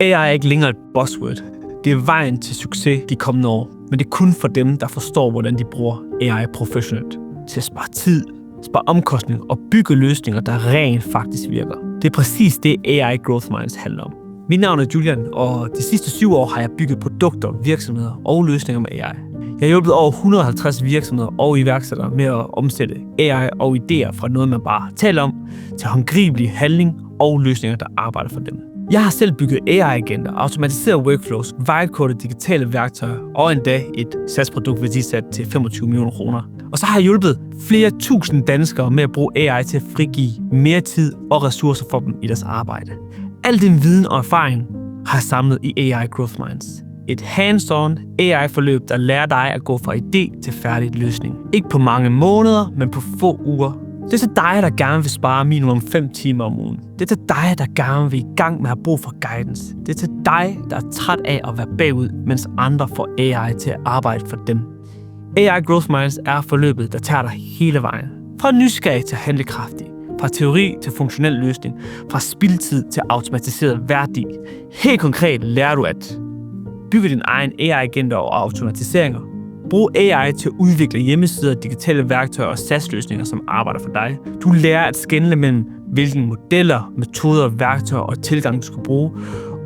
AI er ikke længere et buzzword. Det er vejen til succes de kommende år, men det er kun for dem, der forstår, hvordan de bruger AI professionelt. Til at spare tid, spare omkostninger og bygge løsninger, der rent faktisk virker. Det er præcis det, AI Growth Minds handler om. Mit navn er Julian, og de sidste 7 år har jeg bygget produkter, virksomheder og løsninger med AI. Jeg har hjulpet over 150 virksomheder og iværksættere med at omsætte AI og idéer fra noget, man bare taler om, til håndgribelig handling og løsninger, der arbejder for dem. Jeg har selv bygget AI-agenter, automatiseret workflows, whitecodet digitale værktøjer og endda et SaaS-produkt værdisat til 25 millioner kroner. Og så har jeg hjulpet flere tusind danskere med at bruge AI til at frigive mere tid og ressourcer for dem i deres arbejde. Al den viden og erfaring har jeg samlet i AI Growth Minds. Et hands-on AI-forløb, der lærer dig at gå fra idé til færdig løsning. Ikke på mange måneder, men på få uger. Det er til dig, der gerne vil spare minimum 5 timer om ugen. Det er til dig, der gerne vil i gang med at have brug for guidance. Det er til dig, der er træt af at være bagud, mens andre får AI til at arbejde for dem. AI Growth Minds er forløbet, der tager dig hele vejen. Fra nysgerrig til handlekraftig. Fra teori til funktionel løsning. Fra spildtid til automatiseret værdi. Helt konkret lærer du at bygge din egen AI-agenter og automatiseringer. Brug AI til at udvikle hjemmesider, digitale værktøjer og SaaS-løsninger, som arbejder for dig. Du lærer at skelne mellem, hvilke modeller, metoder, værktøjer og tilgang du skal bruge.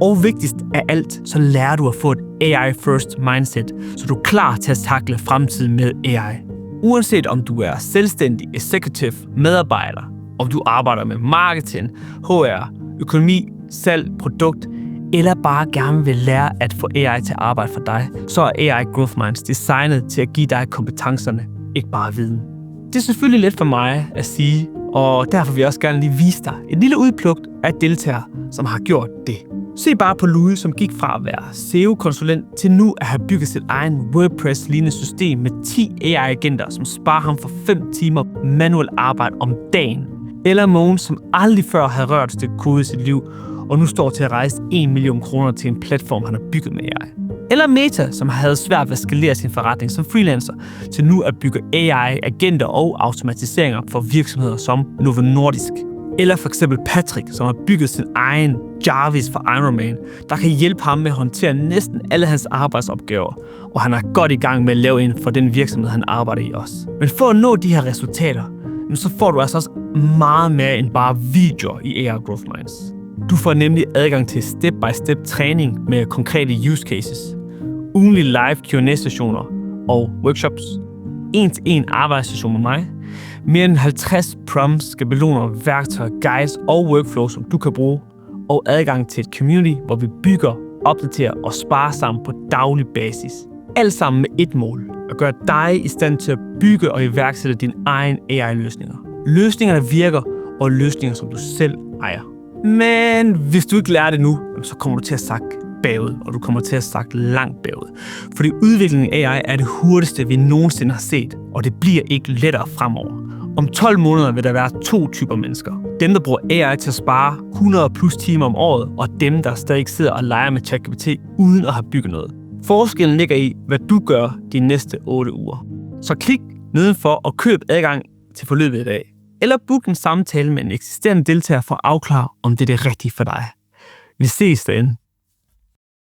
Og vigtigst af alt, så lærer du at få et AI-first mindset, så du er klar til at tackle fremtiden med AI. Uanset om du er selvstændig, executive, medarbejder, om du arbejder med marketing, HR, økonomi, salg, produkt, eller bare gerne vil lære at få AI til at arbejde for dig, så er AI Growth Minds designet til at give dig kompetencerne, ikke bare viden. Det er selvfølgelig let for mig at sige, og derfor vil jeg også gerne lige vise dig et lille udpluk af deltagere, som har gjort det. Se bare på Louis, som gik fra at være SEO-konsulent til nu at have bygget sit egen WordPress-lignende system med 10 AI-agenter, som sparer ham for 5 timer manuelt arbejde om dagen. Eller Mogens, som aldrig før havde rørt et stykke kode i sit liv, og nu står til at rejse 1 million kroner til en platform, han har bygget med AI. Eller Meta, som havde svært ved at skalere sin forretning som freelancer, til nu at bygge AI-agenter og automatiseringer for virksomheder som Novo Nordisk. Eller for eksempel Patrick, som har bygget sin egen Jarvis for Ironman, der kan hjælpe ham med at håndtere næsten alle hans arbejdsopgaver, og han er godt i gang med at lave en for den virksomhed, han arbejder i også. Men for at nå de her resultater, så får du altså også meget mere end bare videoer i AI Growth Minds. Du får nemlig adgang til step-by-step træning med konkrete use cases, ugenlige live Q&A-sessioner og workshops, 1-til-1 arbejdssession med mig, mere end 50 prompts, skabeloner, værktøjer, guides og workflows, som du kan bruge, og adgang til et community, hvor vi bygger, opdaterer og sparer sammen på daglig basis. Alt sammen med et mål, at gøre dig i stand til at bygge og iværksætte dine egen AI-løsninger. Løsninger, der virker, og løsninger, som du selv ejer. Men hvis du ikke lærer det nu, så kommer du til at sakke bagud, og du kommer til at sakke langt bagud. Fordi udviklingen af AI er det hurtigste, vi nogensinde har set, og det bliver ikke lettere fremover. Om 12 måneder vil der være 2 typer mennesker. Dem, der bruger AI til at spare 100 plus timer om året, og dem, der stadig sidder og leger med ChatGPT uden at have bygget noget. Forskellen ligger i, hvad du gør de næste 8 uger. Så klik nedenfor og køb adgang til forløbet i dag. Eller book en samtale med en eksisterende deltager for at afklare, om det er det rigtige for dig. Vi ses derinde.